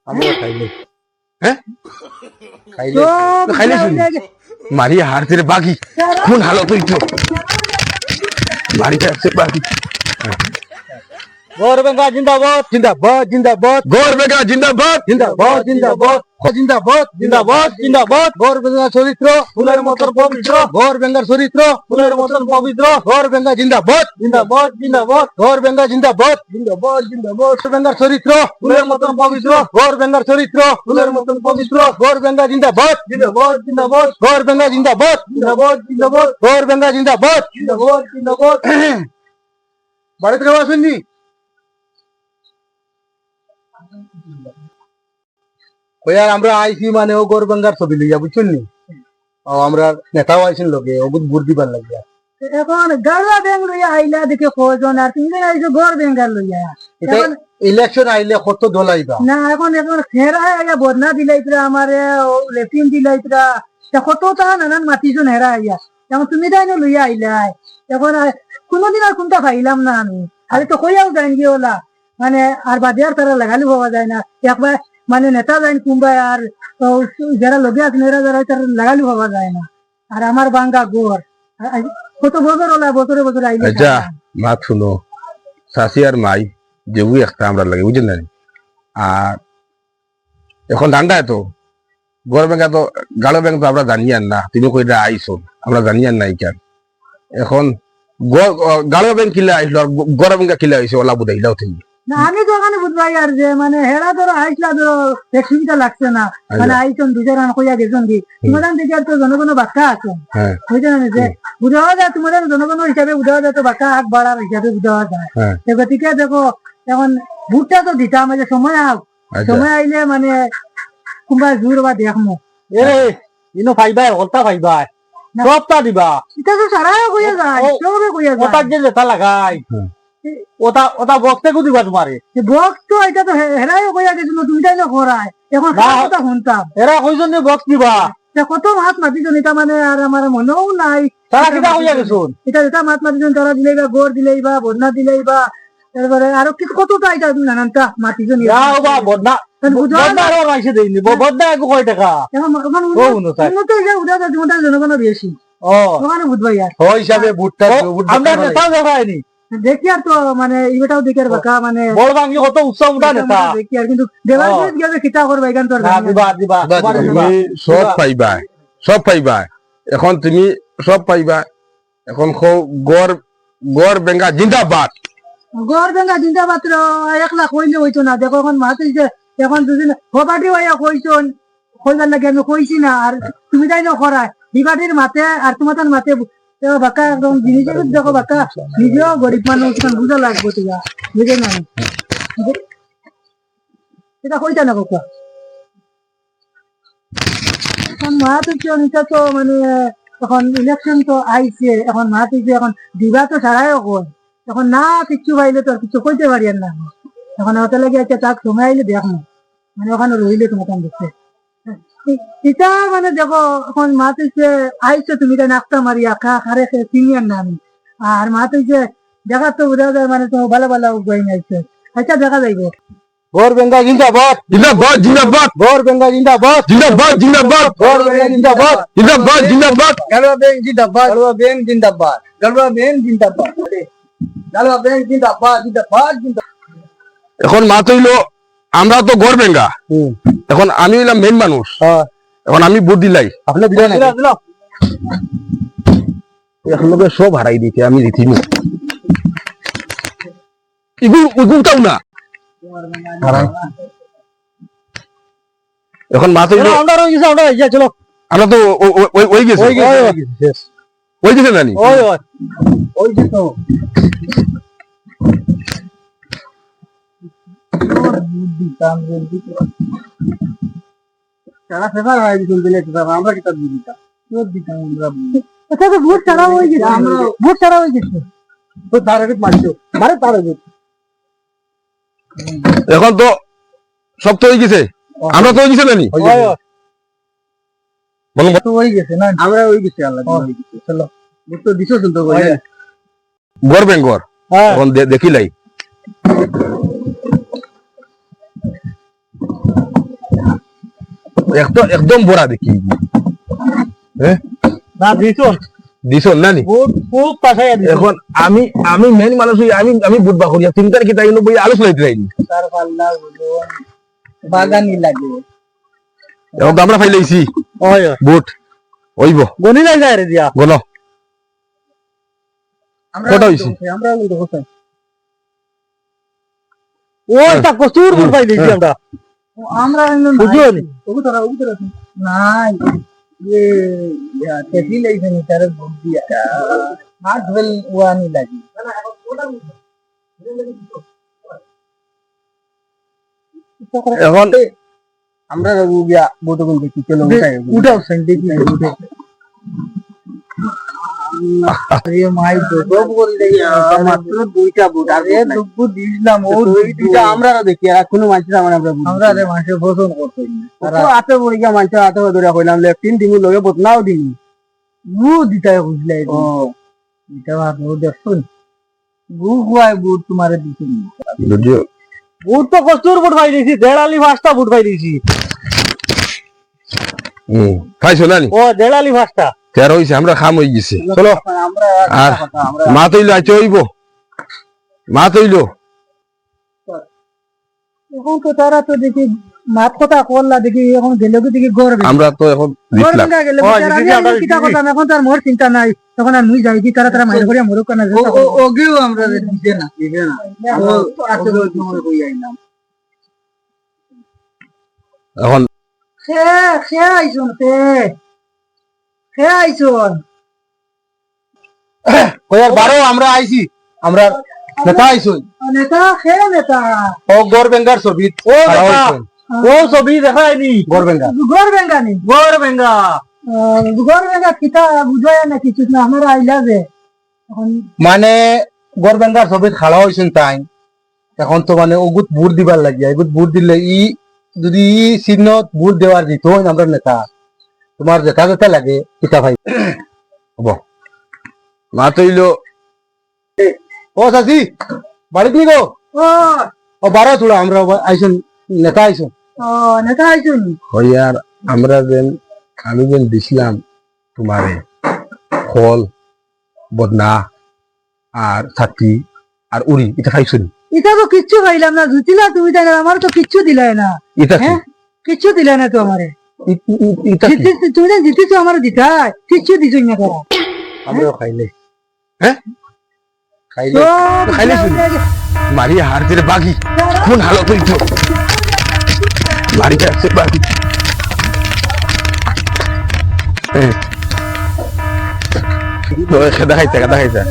আমরা খাইলে হ্যাঁ খাইলে খাইলে শুনি মারি হারতে রে বাকি কোন হালত হইতো বাড়িতে আছে বাকি গৌরবেঙ্গা জিন্দাবাদ জিন্দাবাদ জিন্দাবাদ গৌরবেঙ্গা জিন্দাবাদ জিন্দাবাদ জিন্দাবাদ জিন্দাবাদ জিন্দাবাদ জিন্দাবাদ গৌরবেঙ্গা চরিত্র ফুলের মতন পবিত্র গৌরবেঙ্গার চরিত্র ফুলের মতন পবিত্র গৌরবেঙ্গা জিন্দাবাদ জিন্দাবাদ জিন্দাবাদ গৌরবেঙ্গা জিন্দাবাদ জিন্দাবাদ জিন্দাবাদ গৌরবেঙ্গার চরিত্র ফুলের মতন পবিত্র গৌরবেঙ্গার চরিত্র ফুলের মতন পবিত্র গৌরবেঙ্গা জিন্দাবাদ জিন্দাবাদ জিন্দাবাদ গৌরবেঙ্গা জিন্দাবাদ জিন্দাবাদ জিন্দাবাদ গৌরবেঙ্গা জিন্দাবাদ জিন্দাবাদ জিন্দাবাদ বাড়িতে কেউ আসেননি ওয়ার আমরা আইসি মানে ও গৌরবেঙ্গার ছবি লইয়া বুঝছেন নি ও আমরা নেতাও আইছেন লোকে ও বুঝ দিবার লাগিয়া এখন গাড়া ব্যাংক লইয়া আইলা দেখে কজন আর তুমি আইছো গড় ব্যাংকার লইয়া এটা ইলেকশন আইলে কত দল আইবা না এখন এখন ফেরা আইয়া বদনা দিলাইতরা আমারে লেফটিন দিলাইতরা কত তা নানান মাতিছো হেরা আইয়া এখন তুমি তাই না লইয়া আইলাই এখন কোনোদিন আর কোনটা পাইলাম না আমি আরে তো কইয়াও যাইন কি ওলা মানে আর বাদে আর তারা লাগালি হওয়া যায় না একবার মানে নেতা যাইন কুম্বাই আর যারা লগে আছেন এরা যারা তারা লাগালি হওয়া যায় না আর আমার বাঙ্গা গোর কত বছর ওলা বছরে বছরে আইলে আচ্ছা মাত শুনো শাশি আর মাই যেগুই একটা আমরা লাগে বুঝলেন না আর এখন ঠান্ডা তো গড় ব্যাংক তো গাড়ো ব্যাংক তো আমরা জানি আর না তুমি কইটা আইসো আমরা জানি আর নাই কেন এখন গাড়ো ব্যাংক কিলা আইসলো আর গড় ব্যাংক কিলা আইসো ওলা বুঝাইলাও তুমি না আমি তো ওখানে বুঝবাই আর যে মানে হেরা ধরো আইসলা ধরো এক সুবিধা লাগছে না মানে আইসন দুজন কইয়া গেছেন দি তোমাদের দিকে তো জনগণ বাক্কা আছে বুঝছেন না যে বুঝাওয়া যায় তোমাদের জনগণ হিসাবে বুঝাওয়া যায় তো বাক্কা আগ বাড়ার হিসাবে বুঝাওয়া যায় তো গতিকে দেখো এখন ভোটটা তো দিতাম যে সময় আও সময় আইলে মানে কোনবা জোর বা দেখমু এরে ইনো ফাইবাই হলতা ফাইবাই সবটা দিবা এটা তো সারা কইয়া যায় সবে কইয়া যায় ওটা যে লেতা লাগাই ওটা ওটা বক্তে কো দিবা তোমারে বক্স তো এটা তো হেরাই কইয়া গেছিল তুমি তাই না করায় এখন কথা শুনতাম এরা কইজন বক্স দিবা কত মাত মাতিছেন এটা মানে আর আমার মনেও নাই তারা কিটা কইয়া গেছুন এটা মাত মাতিছেন তারা দিলেই বা গোড় দিলেই বা বদনা দিলেই বা তারপরে আরো কিছু কতটা এটা নানানটা মাতিছেন যাও বা বদনা বদনা আর মাইছে দেইনি বদনা এক কয় টাকা ও উনো তাই উন্নত যে উদা তোমাদের জনগণ বেশি ও ওখানে বুঝবাই আর ওই হিসাবে ভোটটা আমরা নেতা দেখাইনি দেখি আর তো মানে এটাও দেখি আর বাকা মানে বড় বাঙ্গি কত উৎসব উঠা নেতা দেখি আর কিন্তু দেবার গেলে কিতা করবে এখান তো দিবা দিবা তুমি সব পাইবা সব পাইবা এখন তুমি সব পাইবা এখন গড় বেঙ্গা জিন্দাবাদ গড় বেঙ্গা জিন্দাবাদ একলা কইলে হইতো না দেখো এখন মাতে যে এখন দুদিন হবাটি হইয়া কইছন কইবার লাগে আমি কইছি না আর তুমি তাই না করায় বিবাটির মাতে আর তোমার মাতে বাক্কা একদম জিনিস দেখো বাক্কা নিজেও গরিব মানুষ বুঝা লাগবো তোরা বুঝে না এটা কইতা না কাকা এখন মাত এটা তো মানে এখন ইলেকশন তো আইছে এখন মাত এখন দিবা তো সারাই কই এখন না কিছু পাইলে তো আর কিছু কইতে পারি না এখন ওটা লাগে একটা তাক সময় আইলে দেখো মানে ওখানে রইলে তোমার দেখতে এটা মানে দেখো এখন মাত আইছো তুমি তাই নাস্তা মারি আখা খারে সিনিয়র না আমি আর মাত দেখা তো বোঝা যায় মানে তোমার ভালো ভালো উপায় আইছে আচ্ছা দেখা যাইবে গড় বেঙ্গা জিন্দাবাদ জিন্দাবাদ জিন্দাবাদ গড় বেঙ্গা জিন্দাবাদ জিন্দাবাদ জিন্দাবাদ গড় বেঙ্গা জিন্দাবাদ জিন্দাবাদ জিন্দাবাদ গালবা ব্যাংক জিন্দাবাদ গালবা ব্যাংক জিন্দাবাদ গালবা ব্যাংক জিন্দাবাদ গালবা ব্যাংক জিন্দাবাদ জিন্দাবাদ জিন্দাবাদ এখন মাত হইলো আমরা তো গড় বেঙ্গা এখন আমি হইলাম মেন মানুষ এখন আমি ভোট দিলাই আপনি দিলেন না এখন লোকে সব হারাই দিতে আমি দিতিনি ইগুতাও না এখন মাত হইলো আমরা রই গেছে আমরা ইয়া চলো আমরা তো ওই গেছে ওই গেছে জানি ওই ওই ওই গেছে সারা ফেভার হয় দিন দিলে আমরা কিতাব দিতাম দিতাম আমরা আচ্ছা তো ভোট ছাড়া হয়ে গেছে আমরা ভোট ছাড়া হয়ে গেছে তো ডাইরেক্ট মারছো মানে তার হয়ে গেছে এখন তো সব তো হয়ে গেছে আমরা তো হয়ে গেছে জানি বলুন তো হয়ে গেছে না আমরা হয়ে গেছে আল্লাহ হয়ে গেছে চলো ভোট তো দিছো শুনতে গড় বেঙ্গর এখন দেখিলাই একদম বড়া দেখি হ্যাঁ না দিছো দিছ না নি বহুত খুব পাশায় দিছো এখন আমি মেন মানুষ হই, আমি বুধবা করিয়া চিন্তার কি তাই বই আলোচনা দিতে যাইনি তার পাল্লা হলো বাগানি লাগে এখন তো আমরা ফাইলাইছি ওই বুট ওইব গনি নাই যায় রে দিয়া গলো আমরা কটা হইছে? আমরা কিন্তু কোথায় ওই তা কসুর বুট পাই দিছি আমরা আমরা বুঝুন উগুতরা নাই ये कैसी लगी थी तेरे बुक दिया हाथ वेल हुआ नहीं लगी এখন আমরা রবু গিয়া बोटो को देखी चलो उठाओ संडे की उठे আরে মাই গব করে দেই মাত্র দুইটা বুট আরে দুব্বু দিলাম ও দুইটা আমরাও দেখি আর কোনো মাছ আমরা আমরা রে মাছ পছন্দ করতে না তো আতে পড়ে গিয়া মাছ আতে ধরে কইলাম লেফটিন দিমু লগে বদনাও দিমু গু দিতাই বুঝলাই ও এটা আর ও দেখুন গু গুয়াই বুট তোমারে দিছি যদিও বুট তো কস্তুর বুট পাই দিছি দেড়ালি পাঁচটা বুট পাই দিছি খাইছো না নি ও দেড়ালি পাঁচটা তের হইছে আমরা খাম হই গেছে চলো আমরা আর মা তৈল আইতে হইব মা তৈল এখন তো তারা তো দেখি মাত কথা করলা দেখি এখন গেলে দেখি গর্বে আমরা তো এখন দিছিলাম গর্বে গেলে কিটা কথা এখন তার মোর চিন্তা নাই তখন আর মুই যাই কি তারা মাইর করিয়া মরুক না ওগেও আমরা দিছে না ও আছে তোমার কই আইলাম এখন সে আইছুন সে আইছুন কয়ার বারো আমরা আইছি আমরা নেতা আইছুন নেতা ও গরবেঙ্গার ছবি ও দেখা ও ছবি দেখাইনি গরবেঙ্গা গর্বেঙ্গানি গরবেঙ্গা গর্বেঙ্গা কিতা বুঝায় না কিছু না আমরা আইলা যে এখন মানে গরবেঙ্গার ছবি খাড়া হইছেন তাই এখন তো মানে ওগুত ভোট দিবার লাগিয়া এগুত ভোট দিলে ই যদি ই চিহ্নত ভোট দেওয়ার দিত আমরা নেতা তোমার যেটা লাগে কিতা ভাই হব মা তৈল ও চাচি বাড়িত নি গো ও ও বারো তোলা আমরা আইসুন নেতা আইসুন ও নেতা আইছুন হইয়ার আমরা আমি দিছিলাম তোমারে ফল বদনা আর ছাতি আর উড়ি এটা খাইছো নি এটা তো কিচ্ছু পাইলাম না জুতিলা তুমি জানো আমার তো কিচ্ছু দিলাই না এটা কি? হ্যাঁ কিচ্ছু দিলাই না তো আমারে এটা কি? তুমি না জিতেছো আমার দিতাই কিচ্ছু দিছই না তোরা আমরা খাইলে হ্যাঁ খাইলে খাইলে শুনি মারি হার তেরে বাগি কোন হালত হইতো মারি আছে বাগি তো খেদা খাইতা